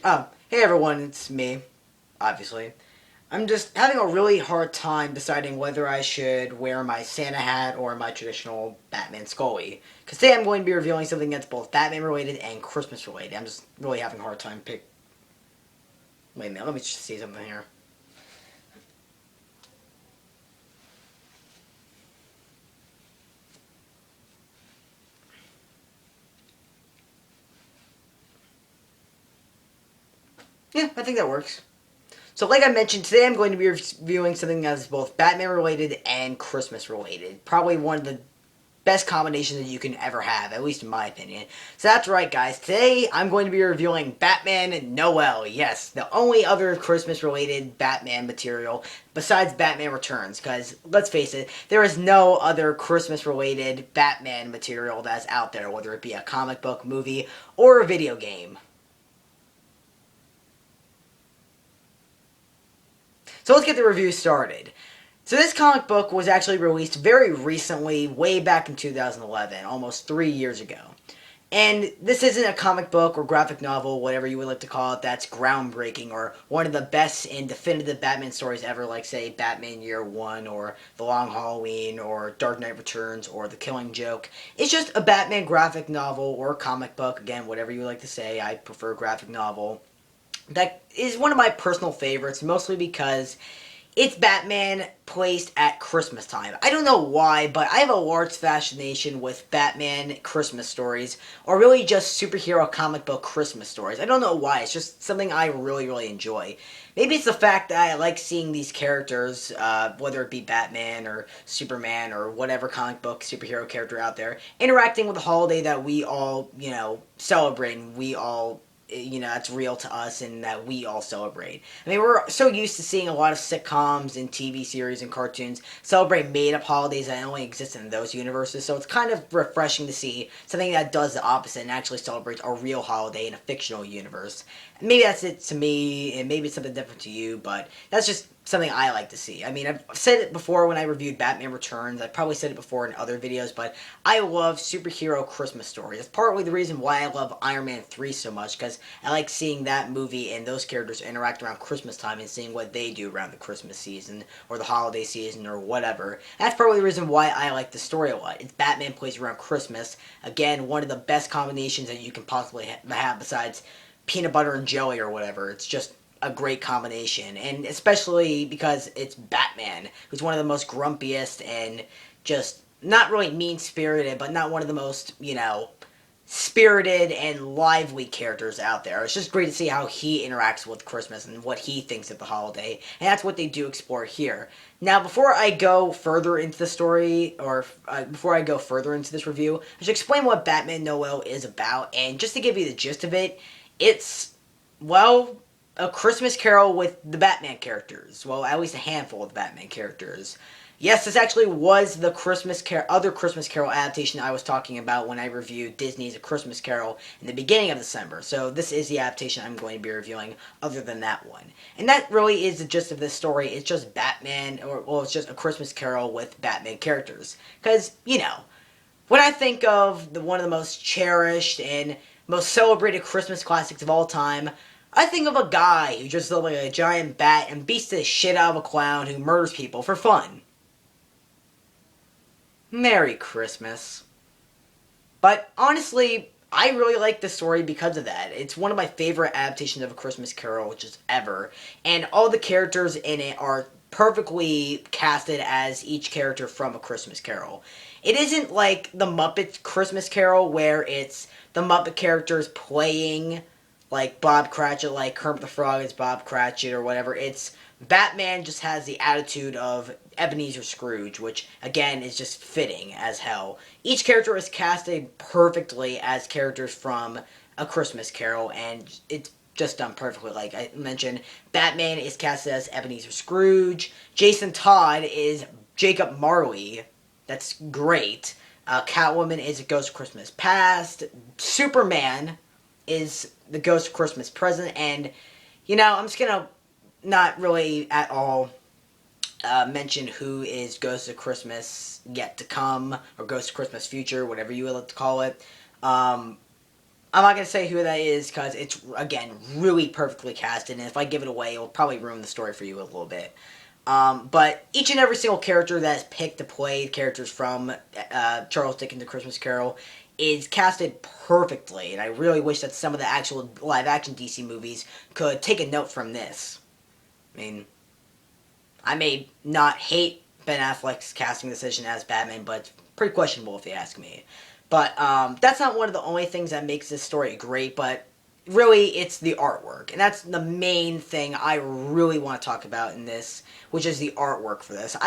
Oh, hey everyone, it's me, obviously. I'm just having a really hard time deciding whether I should wear my Santa hat or my traditional Batman Scully. Because today I'm going to be revealing something that's both Batman related and Christmas related. I'm just really having a hard time pick. Wait a minute, let me just see something here. Yeah, I think that works. So, like I mentioned, today I'm going to be reviewing something that's both Batman related and Christmas related. Probably one of the best combination that you can ever have, at least in my opinion. So that's right, guys. Today I'm going to be reviewing Batman Noel. Yes, the only other Christmas-related Batman material besides Batman Returns. Because let's face it, there is no other Christmas-related Batman material that's out there, whether it be a comic book, movie, or a video game. So let's get the review started. So this comic book was actually released very recently, way back in 2011, almost 3 years ago. And this isn't a comic book or graphic novel, whatever you would like to call it, that's groundbreaking or one of the best and definitive Batman stories ever, like, say, Batman Year One or The Long Halloween or Dark Knight Returns or The Killing Joke. It's just a Batman graphic novel or comic book, again, whatever you would like to say. I prefer graphic novel. That is one of my personal favorites, mostly because it's Batman placed at Christmas time. I don't know why, but I have a large fascination with Batman Christmas stories, or really just superhero comic book Christmas stories. I don't know why, it's just something I really, really enjoy. Maybe it's the fact that I like seeing these characters, whether it be Batman or Superman or whatever comic book superhero character out there, interacting with a holiday that we all, celebrate and we all that's real to us and that we all celebrate. I mean, we're so used to seeing a lot of sitcoms and TV series and cartoons celebrate made-up holidays that only exist in those universes, so it's kind of refreshing to see something that does the opposite and actually celebrates a real holiday in a fictional universe. Maybe that's it to me, and maybe it's something different to you, but that's just something I like to see. I mean, I've said it before when I reviewed Batman Returns. I've probably said it before in other videos, but I love superhero Christmas stories. That's partly the reason why I love Iron Man 3 so much, because I like seeing that movie and those characters interact around Christmas time and seeing what they do around the Christmas season or the holiday season or whatever. That's probably the reason why I like the story a lot. It's Batman plays around Christmas. Again, one of the best combinations that you can possibly have besides peanut butter and jelly or whatever. It's just a great combination, and especially because it's Batman, who's one of the most grumpiest and just not really mean spirited, but not one of the most, spirited and lively characters out there. It's just great to see how he interacts with Christmas and what he thinks of the holiday, and that's what they do explore here. Now, before I go further into the story, or before I go further into this review, I should explain what Batman Noel is about, and just to give you the gist of it, it's, well, a Christmas Carol with the Batman characters. Well, at least a handful of Batman characters. Yes, this actually was the other Christmas Carol adaptation I was talking about when I reviewed Disney's A Christmas Carol in the beginning of December. So this is the adaptation I'm going to be reviewing other than that one. And that really is the gist of this story. It's just Batman, it's just A Christmas Carol with Batman characters. Because, when I think of one of the most cherished and most celebrated Christmas classics of all time, I think of a guy who dresses up like a giant bat and beats the shit out of a clown who murders people for fun. Merry Christmas. But honestly, I really like the story because of that. It's one of my favorite adaptations of A Christmas Carol, which is ever. And all the characters in it are perfectly casted as each character from A Christmas Carol. It isn't like the Muppets Christmas Carol where it's the Muppet characters playing like Bob Cratchit, like Kermit the Frog is Bob Cratchit or whatever. It's Batman just has the attitude of Ebenezer Scrooge, which again is just fitting as hell. Each character is casted perfectly as characters from A Christmas Carol, and it's just done perfectly. Like I mentioned, Batman is casted as Ebenezer Scrooge. Jason Todd is Jacob Marley. That's great. Catwoman is a Ghost of Christmas Past. Superman is the Ghost of Christmas Present, and I'm just gonna not really at all mention who is Ghost of Christmas Yet to Come or Ghost of Christmas Future, whatever you would like to call it. I'm I'm not going to say who that is because it's, again, really perfectly casted, and if I give it away, it'll probably ruin the story for you a little bit. But each and every single character that is picked to play characters from Charles Dickens' A Christmas Carol is casted perfectly, and I really wish that some of the actual live-action DC movies could take a note from this. I mean, I may not hate Ben Affleck's casting decision as Batman, but it's pretty questionable if you ask me. But that's not one of the only things that makes this story great, but really it's the artwork. And that's the main thing I really want to talk about in this, which is the artwork for this.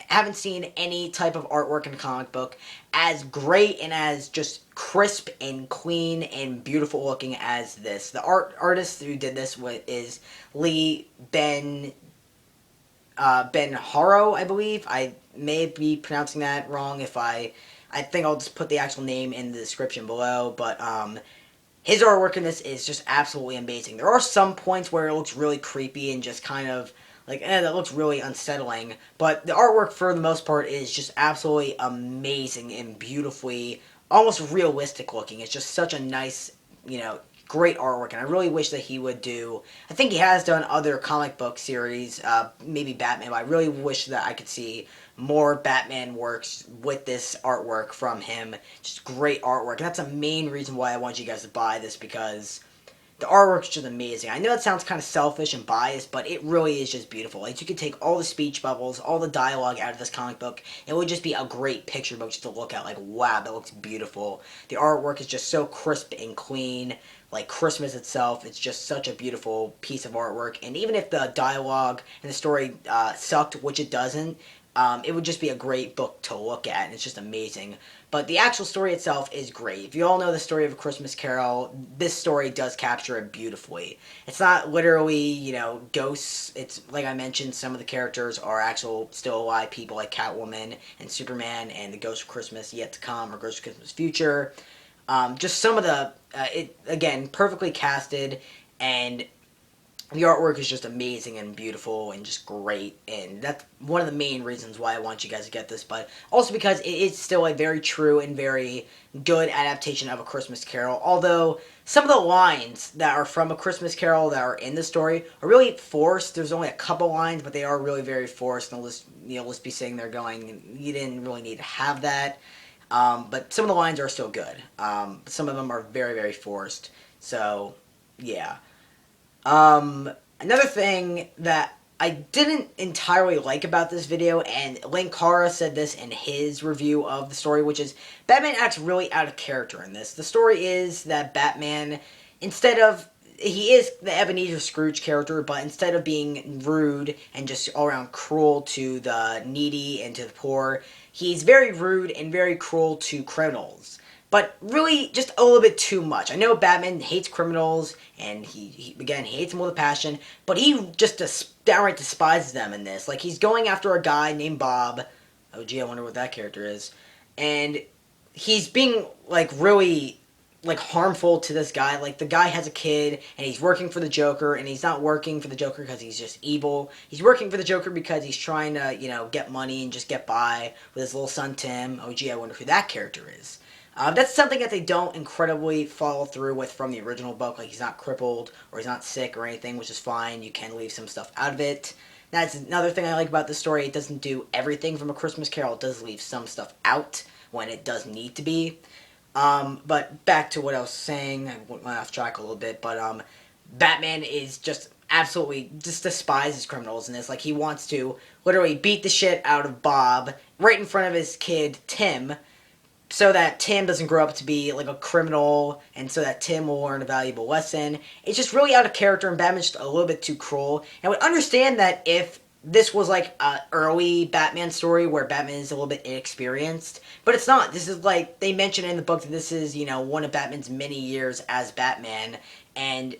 Haven't seen any type of artwork in a comic book as great and as just crisp and clean and beautiful looking as this. The artist who did this is Lee Ben Haro, I believe. I may be pronouncing that wrong. I think I'll just put the actual name in the description below. But his artwork in this is just absolutely amazing. There are some points where it looks really creepy and just kind of like, that looks really unsettling. But the artwork, for the most part, is just absolutely amazing and beautifully, almost realistic looking. It's just such a nice, great artwork, and I really wish that he would do, I think he has done other comic book series, maybe Batman, but I really wish that I could see more Batman works with this artwork from him. Just great artwork, and that's the main reason why I want you guys to buy this, because the artwork's just amazing. I know it sounds kind of selfish and biased, but it really is just beautiful. Like, you could take all the speech bubbles, all the dialogue out of this comic book, it would just be a great picture book just to look at. Like, wow, that looks beautiful. The artwork is just so crisp and clean. Like, Christmas itself, it's just such a beautiful piece of artwork. And even if the dialogue and the story sucked, which it doesn't, it would just be a great book to look at, and it's just amazing. But the actual story itself is great. If you all know the story of A Christmas Carol, this story does capture it beautifully. It's not literally, ghosts. It's, like I mentioned, some of the characters are actual still alive people, like Catwoman and Superman and the Ghost of Christmas Yet to Come, or Ghost of Christmas Future. Just some of the, again, perfectly casted, and the artwork is just amazing and beautiful and just great, and that's one of the main reasons why I want you guys to get this, but also because it is still a very true and very good adaptation of A Christmas Carol, although some of the lines that are from A Christmas Carol that are in the story are really forced. There's only a couple lines, but they are really very forced, and let's be sitting there going, you didn't really need to have that, but some of the lines are still good. Some of them are very, very forced, so, yeah. Another thing that I didn't entirely like about this video, and Linkara said this in his review of the story, which is Batman acts really out of character in this. The story is that Batman, he is the Ebenezer Scrooge character, but instead of being rude and just all around cruel to the needy and to the poor, he's very rude and very cruel to criminals. But really, just a little bit too much. I know Batman hates criminals, and he again, hates them with a passion, but he just downright despises them in this. Like, he's going after a guy named Bob. Oh, gee, I wonder what that character is. And he's being, really, harmful to this guy. Like, the guy has a kid, and he's working for the Joker, and he's not working for the Joker because he's just evil. He's working for the Joker because he's trying to, get money and just get by with his little son, Tim. Oh, gee, I wonder who that character is. That's something that they don't incredibly follow through with from the original book. Like, he's not crippled, or he's not sick or anything, which is fine. You can leave some stuff out of it. That's another thing I like about this story. It doesn't do everything from A Christmas Carol. It does leave some stuff out when it does need to be. But back to what I was saying. I went off track a little bit. But Batman is just absolutely just despises criminals in this. Like, he wants to literally beat the shit out of Bob right in front of his kid, Tim, so that Tim doesn't grow up to be, a criminal, and so that Tim will learn a valuable lesson. It's just really out of character, and Batman's just a little bit too cruel. And I would understand that if this was, an early Batman story where Batman is a little bit inexperienced, but it's not. This is, they mention in the book that this is, one of Batman's many years as Batman, and,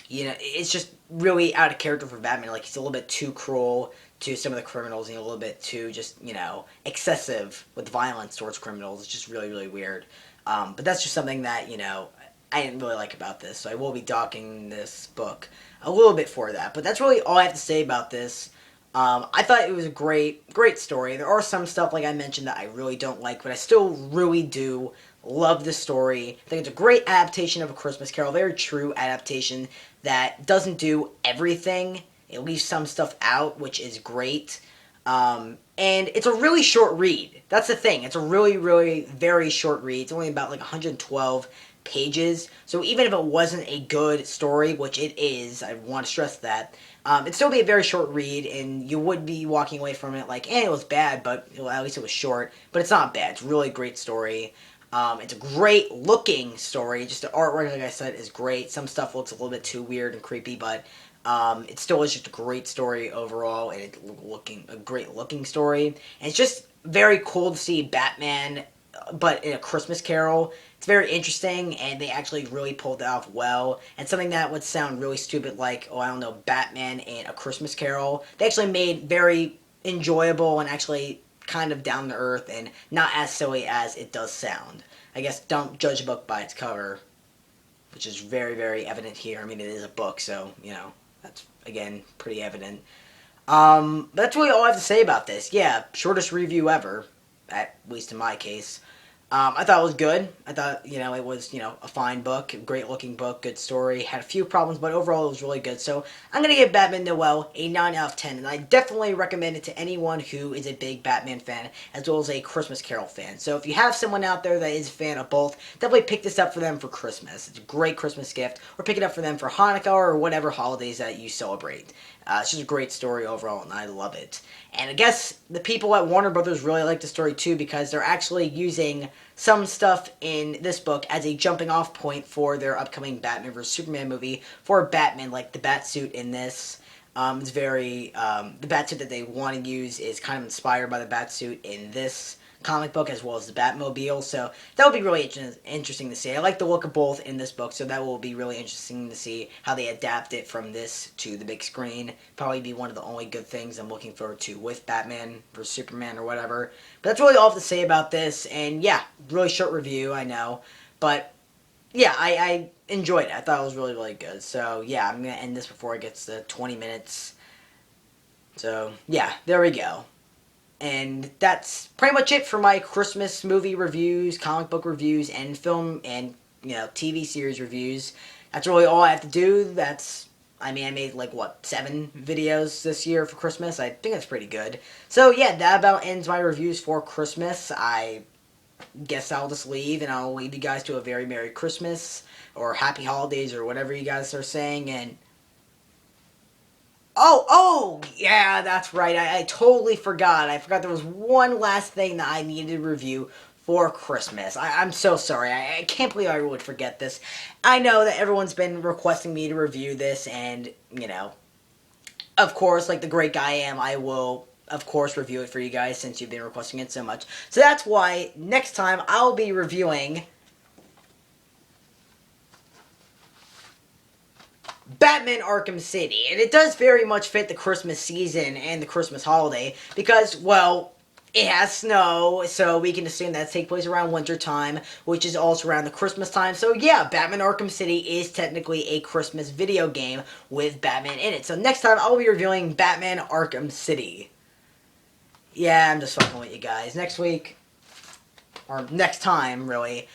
it's just really out of character for Batman. Like, he's a little bit too cruel to some of the criminals, and a little bit too just, excessive with violence towards criminals. It's just really, really weird. But that's just something that, I didn't really like about this. So I will be docking this book a little bit for that. But that's really all I have to say about this. I thought it was a great story. There are some stuff, like I mentioned, that I really don't like, but I still really do Love the story. I think it's a great adaptation of A Christmas Carol. Very true adaptation that doesn't do everything. It leaves some stuff out, which is great. And it's a really short read. That's the thing. It's a really, really very short read. It's only about like 112 pages. So even if it wasn't a good story, which it is, I want to stress that, it'd still be a very short read, and you would be walking away from it like, it was bad, but well, at least it was short. But it's not bad. It's a really great story. It's a great looking story. Just the artwork, like I said, is great. Some stuff looks a little bit too weird and creepy, but it still is just a great story overall, and it's a great looking story. And it's just very cool to see Batman, but in A Christmas Carol. It's very interesting, and they actually really pulled it off well. And something that would sound really stupid, like, oh, I don't know, Batman and A Christmas Carol, they actually made very enjoyable and actually kind of down to earth and not as silly as it does sound. I guess don't judge a book by its cover, which is very, very evident here. I mean, it is a book, so, that's, again, pretty evident. That's really all I have to say about this. Yeah, shortest review ever, at least in my case. I thought it was good. I thought, it was, a fine book, a great-looking book, good story. Had a few problems, but overall it was really good. So I'm going to give Batman Noel a 9 out of 10, and I definitely recommend it to anyone who is a big Batman fan, as well as a Christmas Carol fan. So if you have someone out there that is a fan of both, definitely pick this up for them for Christmas. It's a great Christmas gift, or pick it up for them for Hanukkah or whatever holidays that you celebrate. It's just a great story overall, and I love it. And I guess the people at Warner Brothers really like the story too, because they're actually using some stuff in this book as a jumping off point for their upcoming Batman vs. Superman movie for Batman, like the Batsuit in this. It's very, the Batsuit that they want to use is kind of inspired by the Batsuit in this comic book, as well as the Batmobile, so that will be really interesting to see. I like the look of both in this book, so that will be really interesting to see how they adapt it from this to the big screen. Probably be one of the only good things I'm looking forward to with Batman vs. Superman or whatever. But that's really all I have to say about this, and yeah, really short review, I know, but yeah, I enjoyed it. I thought it was really, really good. So yeah, I'm going to end this before it gets to 20 minutes. So yeah, there we go. And that's pretty much it for my Christmas movie reviews, comic book reviews, and film and, TV series reviews. That's really all I have to do. I made like, 7 videos this year for Christmas. I think that's pretty good. So yeah, that about ends my reviews for Christmas. I guess I'll just leave, and I'll leave you guys to a very Merry Christmas, or Happy Holidays, or whatever you guys are saying, and Oh, yeah, that's right. I totally forgot. I forgot there was one last thing that I needed to review for Christmas. I'm so sorry. I can't believe I would forget this. I know that everyone's been requesting me to review this, and, of course, like the great guy I am, I will, of course, review it for you guys since you've been requesting it so much. So that's why next time I'll be reviewing Batman Arkham City, and it does very much fit the Christmas season and the Christmas holiday, because, well, it has snow, so we can assume that takes place around winter time, which is also around the Christmas time. So yeah, Batman Arkham City is technically a Christmas video game with Batman in it. So next time, I'll be reviewing Batman Arkham City. Yeah, I'm just fucking with you guys. Next week, or next time, really,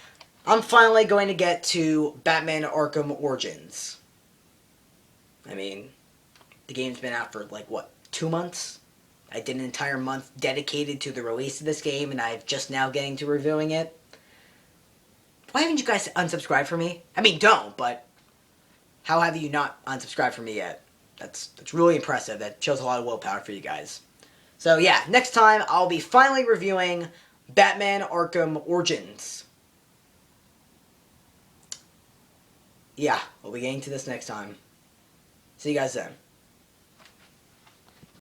I'm finally going to get to Batman Arkham Origins. I mean, the game's been out for, 2 months? I did an entire month dedicated to the release of this game, and I'm just now getting to reviewing it. Why haven't you guys unsubscribed from me? I mean, don't, but how have you not unsubscribed from me yet? That's really impressive. That shows a lot of willpower for you guys. So yeah, next time I'll be finally reviewing Batman Arkham Origins. Yeah, we'll be getting to this next time. See you guys then.